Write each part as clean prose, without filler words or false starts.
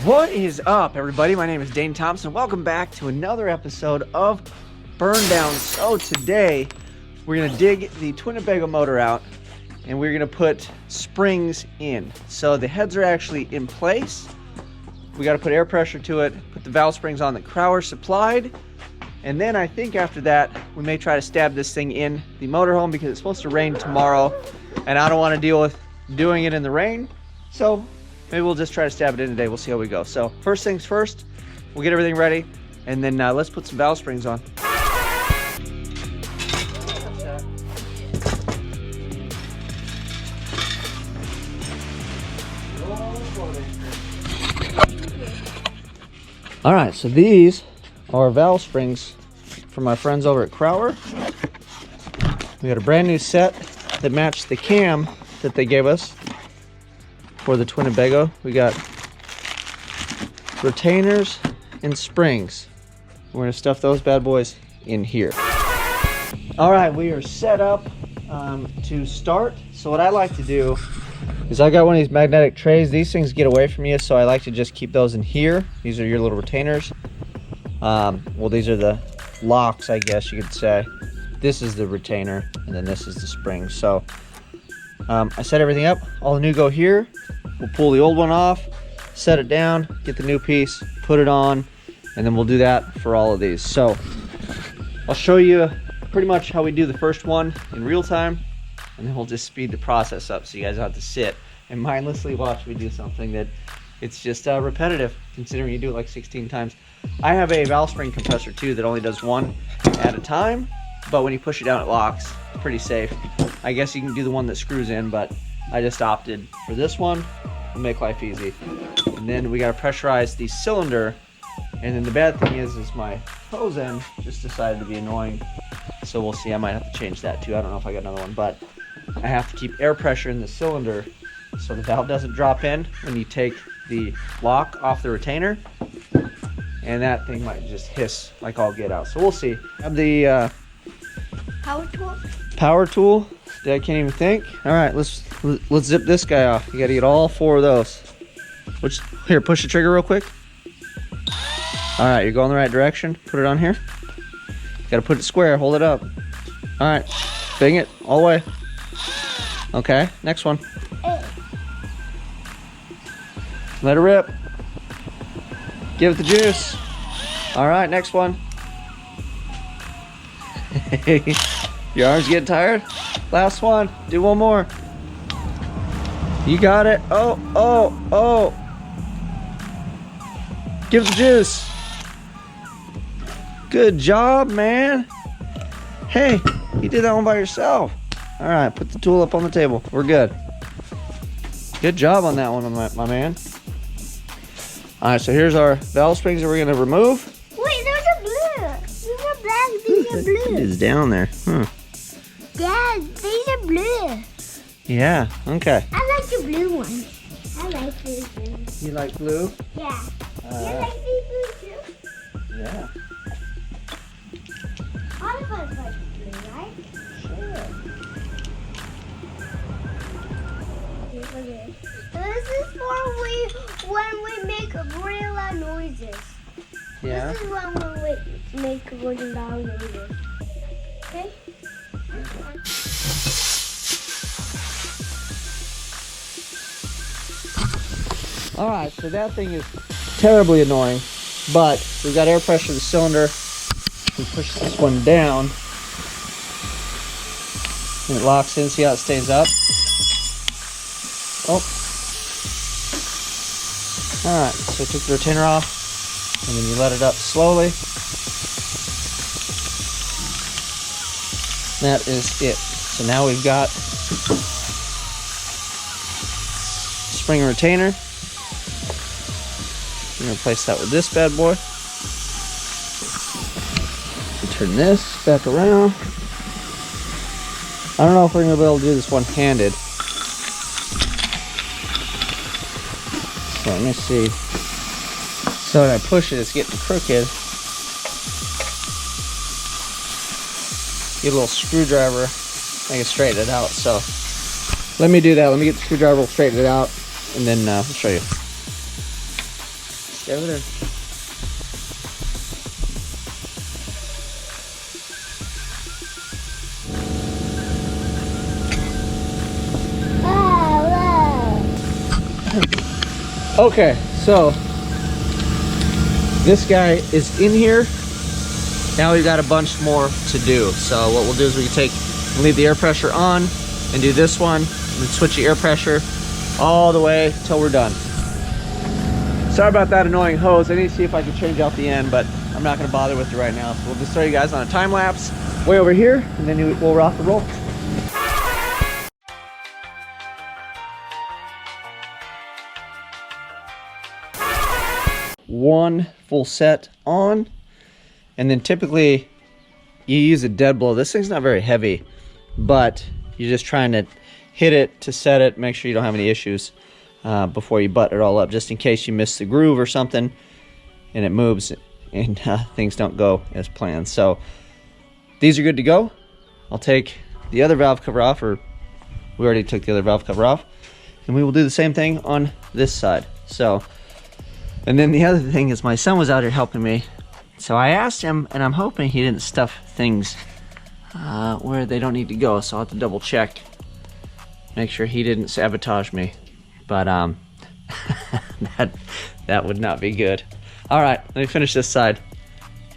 What is up, everybody? My name is Dane Thompson. Welcome back to another episode of Burndown. So today we're going to dig the Twinnebago motor out and we're going to put springs in. So the heads are actually in place. We got to put air pressure to it, put the valve springs on that Crowler supplied, and then I think after that we may try to stab this thing in the motorhome because it's supposed to rain tomorrow and I don't want to deal with doing it in the rain. So maybe we'll just try to stab it in today. We'll see how we go. So first things first, we'll get everything ready and then let's put some valve springs on. All right, so these are valve springs from my friends over at Crowler. We got a brand new set that matched the cam that they gave us for the Twinnebago. We got retainers and springs. We're gonna stuff those bad boys in here. All right, we are set up to start. So what I like to do is I got one of these magnetic trays. These things get away from you, so I like to just keep those in here. These are your little retainers. Well, these are the locks, I guess you could say. This is the retainer, and then this is the spring. So I set everything up. All the new go here. We'll pull the old one off, set it down, get the new piece, put it on, and then we'll do that for all of these. So I'll show you pretty much how we do the first one in real time, and then we'll just speed the process up so you guys don't have to sit and mindlessly watch me do something that it's just repetitive, considering you do it like 16 times. I have a valve spring compressor too that only does one at a time, but when you push it down it locks. It's pretty safe. I guess you can do the one that screws in, but I just opted for this one to make life easy. And then we got to pressurize the cylinder, and then the bad thing is my hose end just decided to be annoying, so we'll see. I might have to change that too. I don't know if I got another one, but I have to keep air pressure in the cylinder so the valve doesn't drop in when you take the lock off the retainer, and that thing might just hiss like all get out. So we'll see. I have the power tool that I can't even think. All right, let's zip this guy off. You got to get all four of those. Here, push the trigger real quick. All right, you're going the right direction. Put it on here. Got to put it square. Hold it up. All right, bang it all the way. Okay, next one. Let it rip. Give it the juice. All right, next one. Your arms getting tired? Last one. Do one more. You got it. Oh. Give it the juice. Good job, man. Hey, you did that one by yourself. All right, put the tool up on the table. We're good. Good job on that one, my man. All right, so here's our valve springs that we're gonna remove. Wait, there's a blue. These are black, these are blue. It is down there. Huh. Dad, these are blue. Yeah, okay. I like the blue one. I like blue too. You like blue? Yeah. You like the blue too? Yeah. All of us like blue, right? Sure. Okay. This is for when we make really loud noises. Yeah. This is when we make really loud noises. Okay? All right, so that thing is terribly annoying, but we've got air pressure in the cylinder. We push this one down, and it locks in. See how it stays up? Oh. All right, so I took the retainer off, and then you let it up slowly. That is it. So now we've got spring retainer. I'm gonna replace that with this bad boy. Turn this back around. I don't know if we're gonna be able to do this one-handed. So let me see. So when I push it, it's getting crooked. Get a little screwdriver, I can straighten it out. So let me do that. Let me get the screwdriver, straighten it out, and then I'll show you. Stay over there. Okay, so this guy is in here. Now we've got a bunch more to do. So what we'll do is we can leave the air pressure on and do this one, and then switch the air pressure all the way till we're done. Sorry about that annoying hose. I need to see if I can change out the end, but I'm not gonna bother with it right now. So we'll just throw you guys on a time lapse way over here, and then we'll rock and roll. One full set on, and then typically you use a dead blow. This thing's not very heavy, but you're just trying to hit it to set it, make sure you don't have any issues before you butt it all up, just in case you miss the groove or something and it moves and things don't go as planned. So these are good to go. I'll take the other valve cover off, or we already took the other valve cover off, and we will do the same thing on this side. So, and then the other thing is my son was out here helping me. So I asked him, and I'm hoping he didn't stuff things where they don't need to go. So I'll have to double check, make sure he didn't sabotage me. But that would not be good. All right, let me finish this side,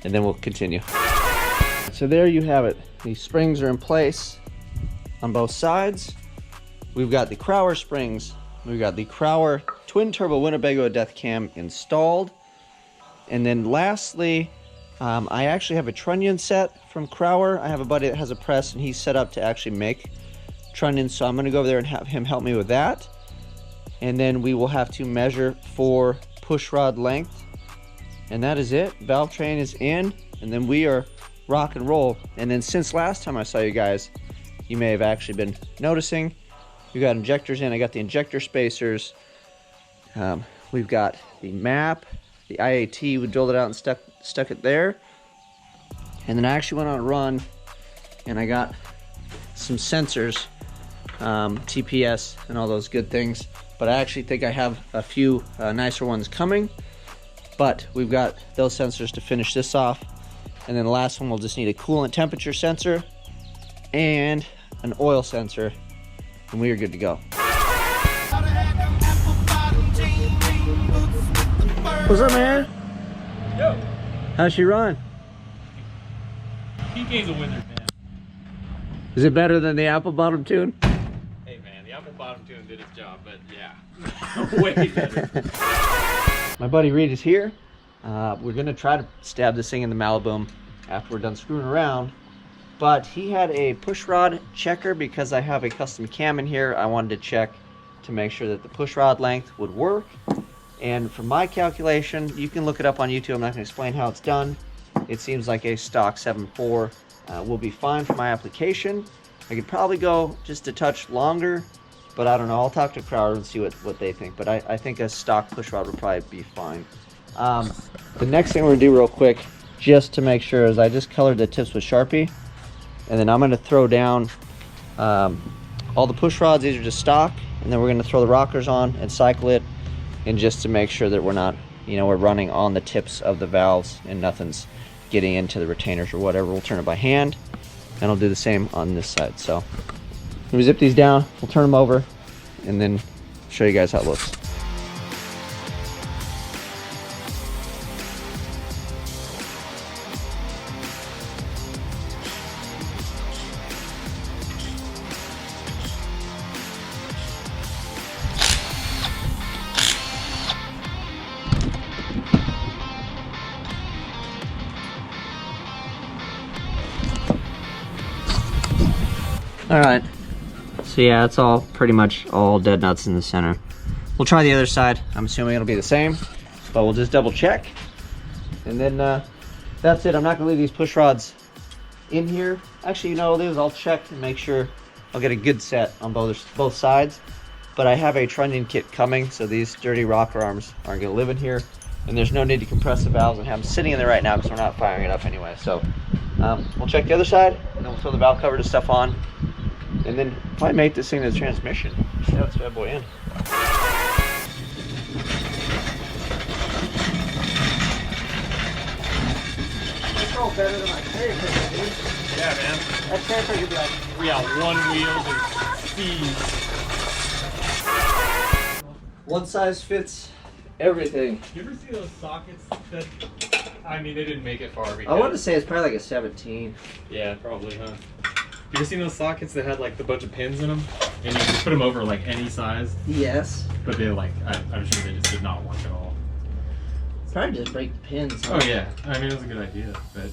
and then we'll continue. So there you have it. These springs are in place on both sides. We've got the Crowler springs. We've got the Crowler twin turbo Winnebago death cam installed. And then lastly, I actually have a trunnion set from Crowler. I have a buddy that has a press, and he's set up to actually make trunnions. So I'm gonna go over there and have him help me with that. And then we will have to measure for push rod length. And that is it. Valve train is in, and then we are rock and roll. And then since last time I saw you guys, you may have actually been noticing, we got injectors in. I got the injector spacers. We've got the map, the IAT. We drilled it out and stuck it there. And then I actually went on a run, and I got some sensors, TPS and all those good things. But I actually think I have a few nicer ones coming. But we've got those sensors to finish this off. And then the last one, we'll just need a coolant temperature sensor and an oil sensor, and we are good to go. What's up, man? Yo. How's she run? PK's a wizard, man. Is it better than the apple bottom tune? Hey, man, the apple bottom tune did its job, but yeah, way better. My buddy Ried is here. We're gonna try to stab this thing in the Malibu after we're done screwing around. But he had a push rod checker because I have a custom cam in here. I wanted to check to make sure that the push rod length would work. And from my calculation, you can look it up on YouTube. I'm not gonna explain how it's done. It seems like a stock 7.4 will be fine for my application. I could probably go just a touch longer, but I don't know. I'll talk to Crowler and see what they think. But I think a stock push rod would probably be fine. The next thing we're gonna do real quick, just to make sure, is I just colored the tips with Sharpie. And then I'm gonna throw down all the push rods. These are just stock. And then we're gonna throw the rockers on and cycle it. And just to make sure that we're not, we're running on the tips of the valves and nothing's getting into the retainers or whatever. We'll turn it by hand, and I'll do the same on this side. So let me zip these down, we'll turn them over, and then show you guys how it looks. All right, so yeah, it's all pretty much all dead nuts in the center. We'll try the other side. I'm assuming it'll be the same, but we'll just double check. And then that's it. I'm not gonna leave these push rods in here. Actually, what I'll do is I'll check and make sure I'll get a good set on both sides. But I have a trunnion kit coming, so these dirty rocker arms aren't gonna live in here. And there's no need to compress the valves and have them sitting in there right now because we're not firing it up anyway. So we'll check the other side, and then we'll throw the valve cover to stuff on. And then probably make this thing to the transmission. Just have this bad boy in. turbo better than my cherry picker, dude. Yeah, man. That cherry picker would be like, Yeah, one wheel just speeds. one size fits everything. You ever see those sockets that, I mean, they didn't make it far. I want to say it's probably like a 17. Yeah, probably, huh? You ever seen those sockets that had like the bunch of pins in them? And you can put them over like any size? Yes. But they like, I'm sure they just did not work at all. Probably just break the pins. Huh? Oh yeah, I mean, it was a good idea, but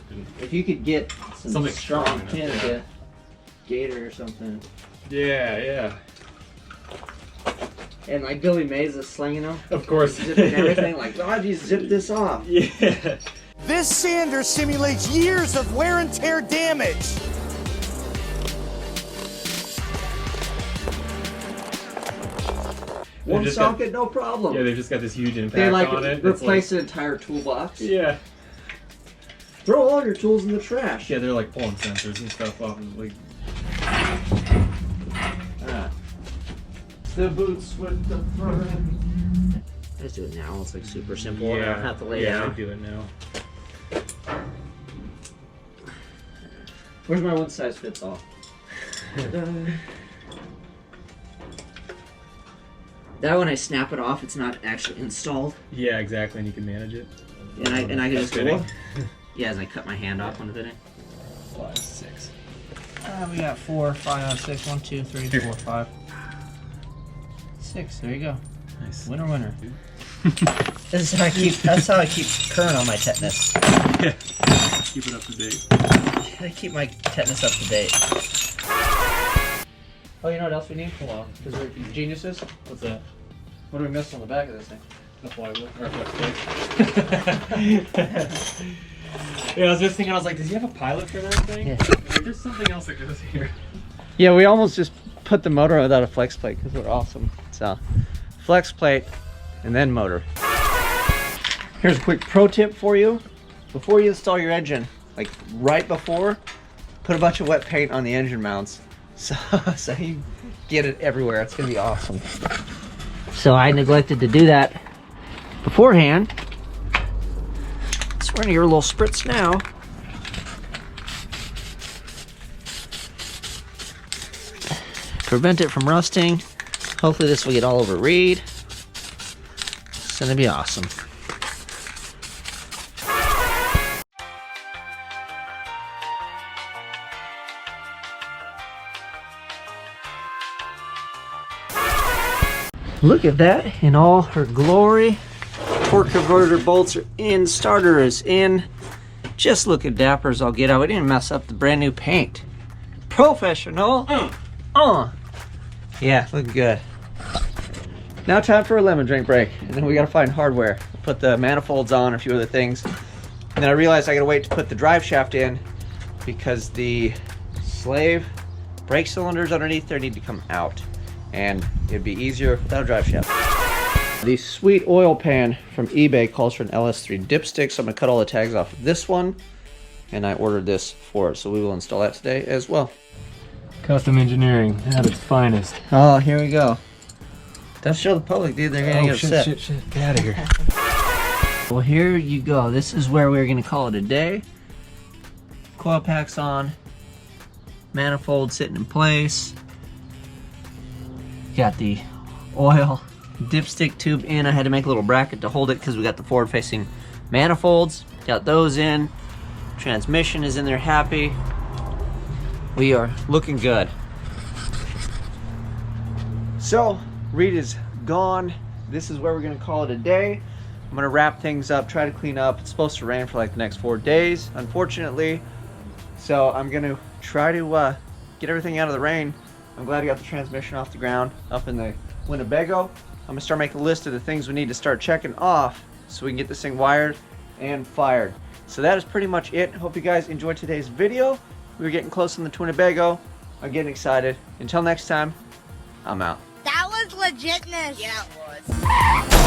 didn't. If you could get some Something strong strong enough, pins, yeah. yeah. Gator or something. Yeah, yeah. And like Billy Mays is slinging them. Of course. Zipping everything. Like, God, you zip this off. Yeah. This sander simulates years of wear and tear damage. One just socket, no problem. Yeah, they've just got this huge impact They like on it. replace an entire toolbox. Yeah. Throw all your tools in the trash. Yeah, they're like pulling sensors and stuff off and like. The boots with the front. Let's do it now. It's like super simple. I don't have to lay yeah, down. I do it now. Where's my one size fits all? That when I snap it off, it's not actually installed. Yeah, exactly, and you can manage it. And I can just go. fitting. Yeah, as I cut my hand off when fitting. 5, 6. We got 4, 5 on 6. 1, 2, 3, 4, 5. 6. There you go. Nice. Winner, winner. This is how I keep. That's how I keep current on my tetanus. Yeah. Keep it up to date. I keep my tetanus up to date. Oh, you know what else we need? Hold on, because we're geniuses. What's that? What do we miss on the back of this thing? The flywheel? Or a flex plate? Yeah, I was just thinking, I was like, does he have a pilot for that thing? Yeah. Like, there's something else that goes here. Yeah, we almost just put the motor without a flex plate because we're awesome. So, flex plate and then motor. Here's a quick pro tip for you. Before you install your engine, like right before, put a bunch of wet paint on the engine mounts. So you get it everywhere. It's gonna be awesome. So I neglected to do that beforehand. So we're gonna give her a little spritz now. Prevent it from rusting. Hopefully this will get all over Ried. It's gonna be awesome. Look at that in all her glory. Torque converter bolts are in, starter is in. Just looking dapper as I'll get out. We didn't mess up the brand new paint. Professional. Yeah, looking good. Now time for a lemon drink break. And then we gotta find hardware. Put the manifolds on, a few other things. And then I realized I gotta wait to put the drive shaft in because the slave brake cylinders underneath there need to come out. And it'd be easier without a drive shaft. The sweet oil pan from eBay calls for an LS3 dipstick, so I'm gonna cut all the tags off of this one. And I ordered this for it, so we will install that today as well. Custom engineering at its finest. Oh, here we go. Don't show the public, dude. They're gonna get upset. Shit. Get out of here. Well, here you go. This is where we're gonna call it a day. Coil packs on. Manifold sitting in place. Got the oil dipstick tube in. I had to make a little bracket to hold it because we got the forward-facing manifolds. Got those in. Transmission is in there happy. We are looking good. So, Ried is gone. This is where we're gonna call it a day. I'm gonna wrap things up, try to clean up. It's supposed to rain for like the next 4 days, unfortunately. So I'm gonna try to get everything out of the rain. I'm glad I got the transmission off the ground up in the Twinnebago. I'm gonna start making a list of the things we need to start checking off so we can get this thing wired and fired. So that is pretty much it. Hope you guys enjoyed today's video. We're getting close on the Twinnebago. I'm getting excited. Until next time, I'm out. That was legitness. Yeah, it was.